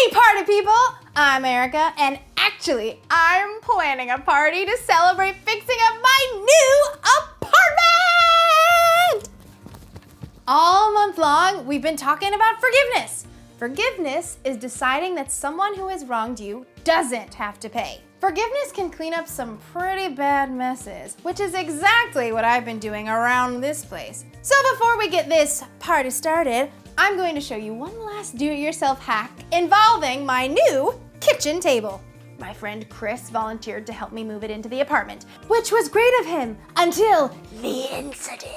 Hey party people, I'm Erica, and actually I'm planning a party to celebrate fixing up my new apartment! All month long, we've been talking about forgiveness. Forgiveness is deciding that someone who has wronged you doesn't have to pay. Forgiveness can clean up some pretty bad messes, which is exactly what I've been doing around this place. So before we get this party started, I'm going to show you one last do-it-yourself hack involving my new kitchen table. My friend Chris volunteered to help me move it into the apartment, which was great of him until the incident.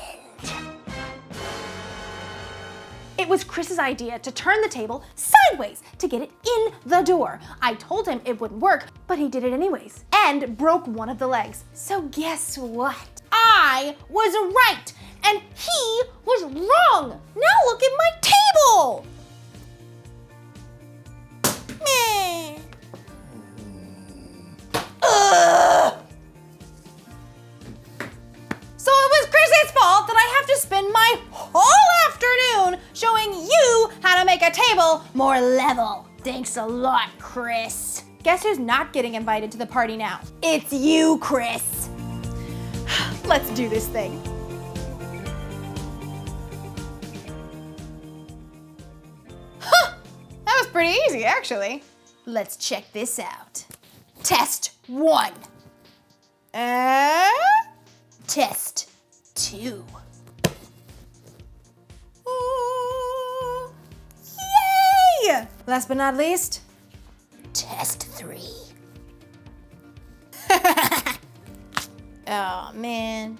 It was Chris's idea to turn the table sideways to get it in the door. I told him it wouldn't work, but he did it anyways and broke one of the legs. So guess what? I was right and he was wrong. Now look at my table. Meh. Ugh. So it was Chris's fault that I have to spend my whole afternoon showing you how to make a table more level. Thanks a lot, Chris. Guess who's not getting invited to the party now? It's you, Chris. Let's do this thing. Huh, that was pretty easy, actually. Let's check this out. Test 1. Test 2. Ooh, yay! Last but not least, test 3. Oh man.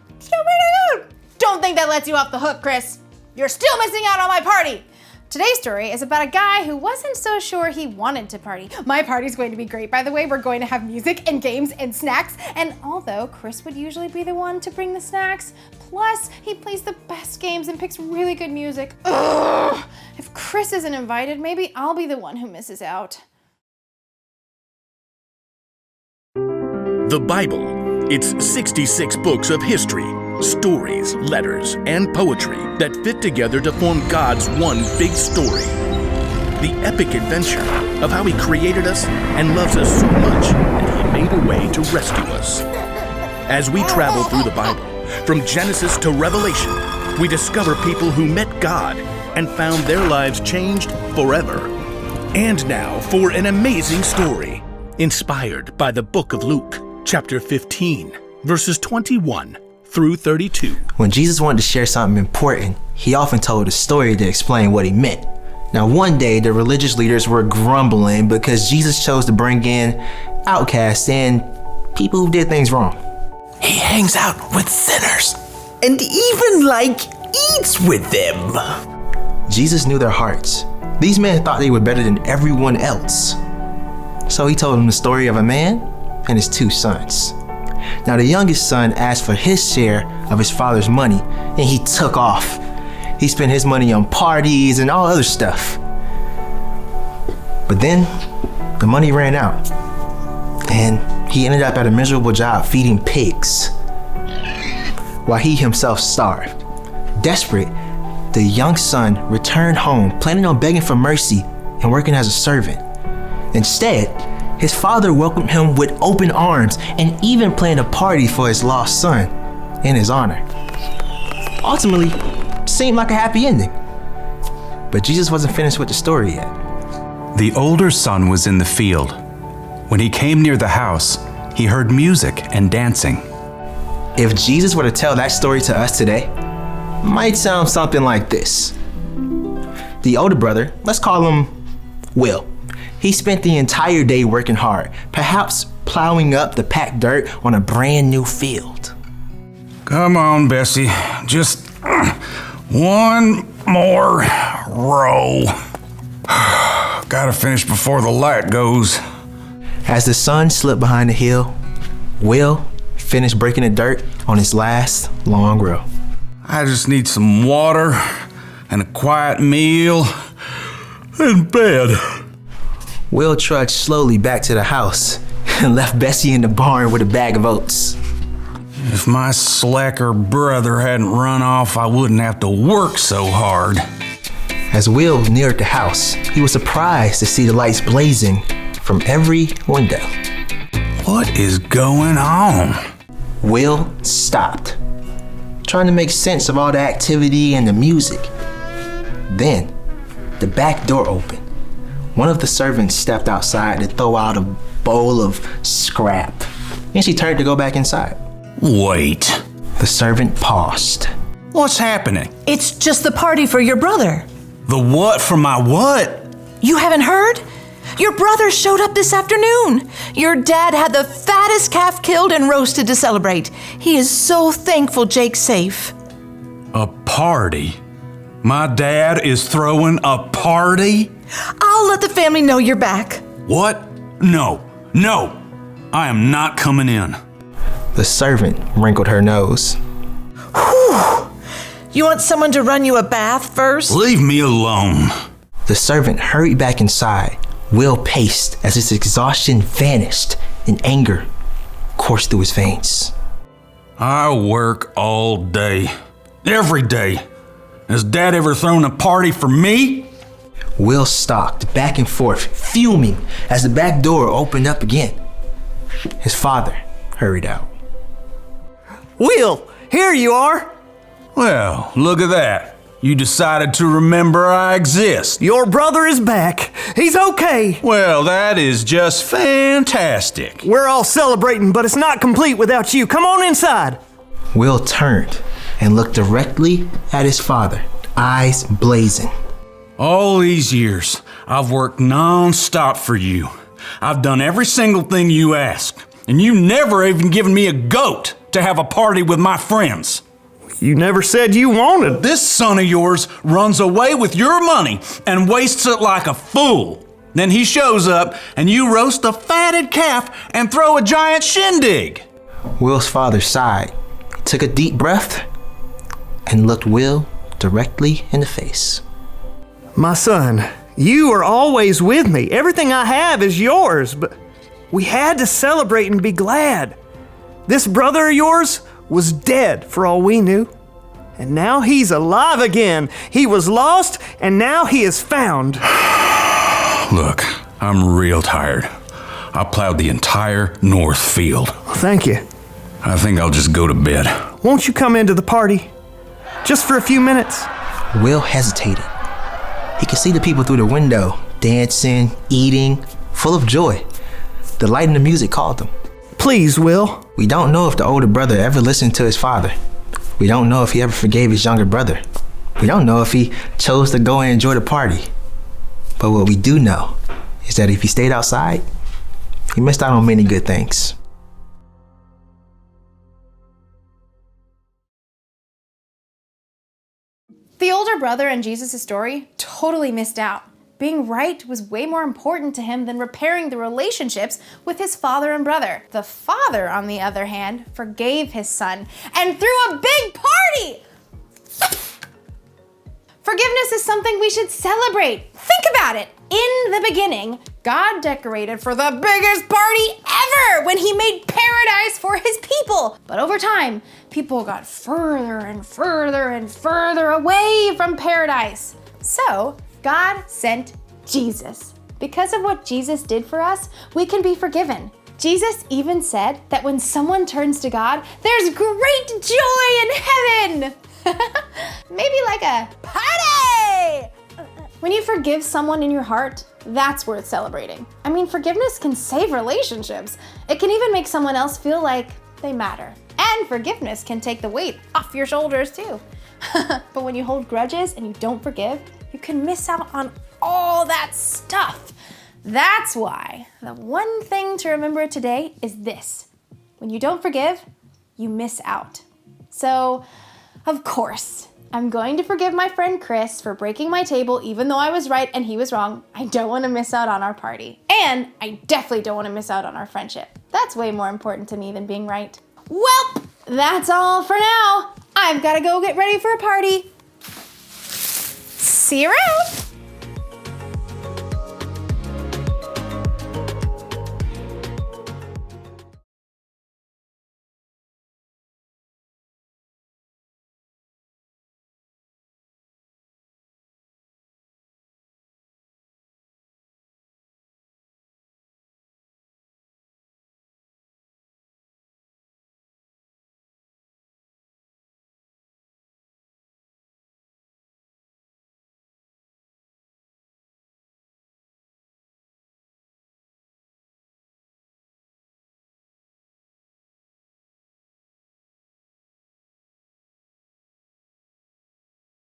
Don't think that lets you off the hook, Chris. You're still missing out on my party. Today's story is about a guy who wasn't so sure he wanted to party. My party's going to be great, by the way. We're going to have music and games and snacks. And although Chris would usually be the one to bring the snacks, plus he plays the best games and picks really good music. Ugh! If Chris isn't invited, maybe I'll be the one who misses out. The Bible. It's 66 books of history, stories, letters, and poetry that fit together to form God's one big story. The epic adventure of how He created us and loves us so much that He made a way to rescue us. As we travel through the Bible, from Genesis to Revelation, we discover people who met God and found their lives changed forever. And now for an amazing story, inspired by the book of Luke. Chapter 15, verses 21 through 32. When Jesus wanted to share something important, he often told a story to explain what he meant. Now one day, the religious leaders were grumbling because Jesus chose to bring in outcasts and people who did things wrong. He hangs out with sinners and even, eats with them. Jesus knew their hearts. These men thought they were better than everyone else. So he told them the story of a man and his 2 sons. Now the youngest son asked for his share of his father's money and he took off. He spent his money on parties and all other stuff. But then the money ran out and he ended up at a miserable job feeding pigs while he himself starved. Desperate, the young son returned home planning on begging for mercy and working as a servant. Instead, his father welcomed him with open arms and even planned a party for his lost son in his honor. Ultimately, it seemed like a happy ending. But Jesus wasn't finished with the story yet. The older son was in the field. When he came near the house, he heard music and dancing. If Jesus were to tell that story to us today, it might sound something like this. The older brother, let's call him Will. He spent the entire day working hard, perhaps plowing up the packed dirt on a brand new field. Come on, Bessie. Just one more row. Gotta finish before the light goes. As the sun slipped behind the hill, Will finished breaking the dirt on his last long row. I just need some water and a quiet meal and bed. Will trudged slowly back to the house and left Bessie in the barn with a bag of oats. If my slacker brother hadn't run off, I wouldn't have to work so hard. As Will neared the house, he was surprised to see the lights blazing from every window. What is going on? Will stopped, trying to make sense of all the activity and the music. Then, the back door opened. One of the servants stepped outside to throw out a bowl of scrap, and she turned to go back inside. Wait. The servant paused. What's happening? It's just the party for your brother. The what for my what? You haven't heard? Your brother showed up this afternoon. Your dad had the fattest calf killed and roasted to celebrate. He is so thankful Jake's safe. A party? My dad is throwing a party? I'll let the family know you're back. What? No. I am not coming in. The servant wrinkled her nose. Whew. You want someone to run you a bath first? Leave me alone. The servant hurried back inside. Will paced as his exhaustion vanished and anger coursed through his veins. I work all day. Every day. Has Dad ever thrown a party for me? Will stalked back and forth, fuming as the back door opened up again. His father hurried out. Will, here you are. Well, look at that. You decided to remember I exist. Your brother is back. He's okay. Well, that is just fantastic. We're all celebrating, but it's not complete without you. Come on inside. Will turned and looked directly at his father, eyes blazing. All these years, I've worked non-stop for you. I've done every single thing you asked, and you never even given me a goat to have a party with my friends. You never said you wanted. This son of yours runs away with your money and wastes it like a fool. Then he shows up and you roast a fatted calf and throw a giant shindig. Will's father sighed, took a deep breath, and looked Will directly in the face. My son, you are always with me. Everything I have is yours, but we had to celebrate and be glad. This brother of yours was dead for all we knew. And now he's alive again. He was lost and now he is found. Look, I'm real tired. I plowed the entire north field. Thank you. I think I'll just go to bed. Won't you come into the party? Just for a few minutes. Will hesitated. He could see the people through the window, dancing, eating, full of joy. The light and the music called them. Please, Will. We don't know if the older brother ever listened to his father. We don't know if he ever forgave his younger brother. We don't know if he chose to go and enjoy the party. But what we do know is that if he stayed outside, he missed out on many good things. The older brother in Jesus' story totally missed out. Being right was way more important to him than repairing the relationships with his father and brother. The father, on the other hand, forgave his son and threw a big party! Forgiveness is something we should celebrate. Think about it. In the beginning, God decorated for the biggest party ever when he made paradise for his people. But over time, people got further and further and further away from paradise. So, God sent Jesus. Because of what Jesus did for us, we can be forgiven. Jesus even said that when someone turns to God, there's great joy in heaven. Maybe like a party! When you forgive someone in your heart, that's worth celebrating. I mean, forgiveness can save relationships. It can even make someone else feel like they matter. And forgiveness can take the weight off your shoulders too. But when you hold grudges and you don't forgive, you can miss out on all that stuff. That's why the one thing to remember today is this. When you don't forgive, you miss out. So, of course, I'm going to forgive my friend Chris for breaking my table even though I was right and he was wrong. I don't want to miss out on our party. And I definitely don't want to miss out on our friendship. That's way more important to me than being right. Well, that's all for now. I've got to go get ready for a party. See you around.